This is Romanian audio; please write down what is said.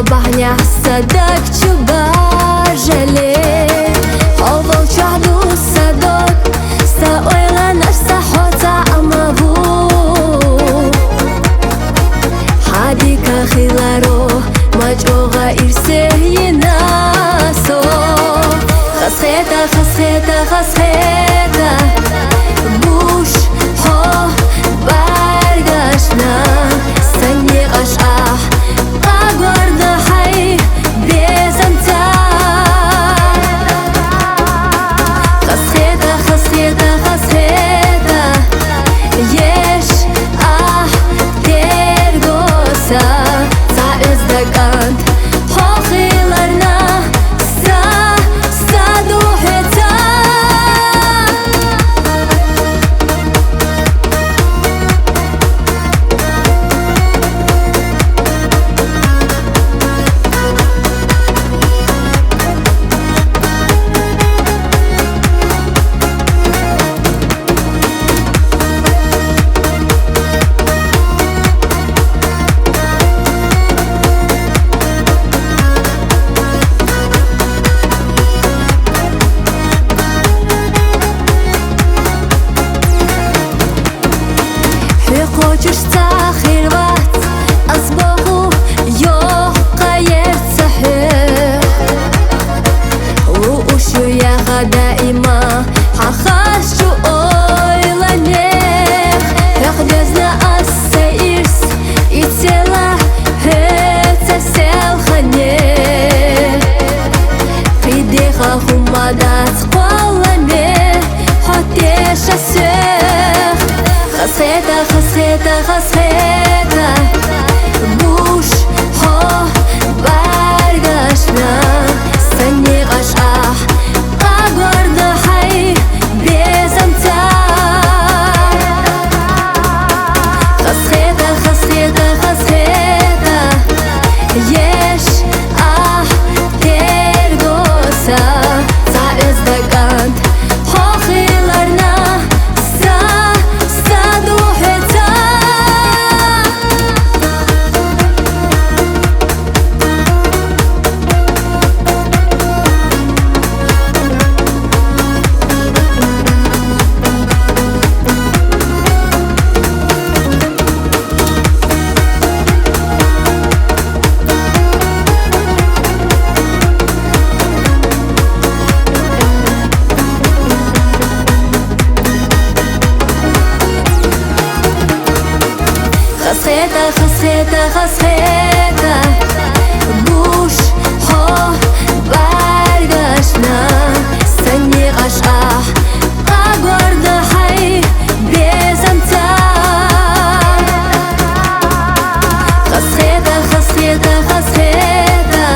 Bahnya sadak coba jale Oval chahdu sadok Sa oila nafsa hota amavu Hadika khilaro Maj'oga irse yinaso Khaskheta khaskheta khaskheta Bush ho bargashna Sani qash'ah Хочешь сахар ват, асбаху йоққа ерцахе Лушу яха даима, хахашу ойланех Яхдезна асса ирс, и тела хэца селхане Придеха хумадат қваламе, хотеша сех Khaskheta, khaskheta, khaskheta Bush ho bargashna Sani qash'ah Agorda hay bezamta Khaskheta, khaskheta, khaskheta Yesh tergosa Ta izdagant Hoqilarna Khaskheta, khaskheta, khaskheta Bush ho bargashna Sani qash'ah Agorda hay bezamta Khaskheta, khaskheta, khaskheta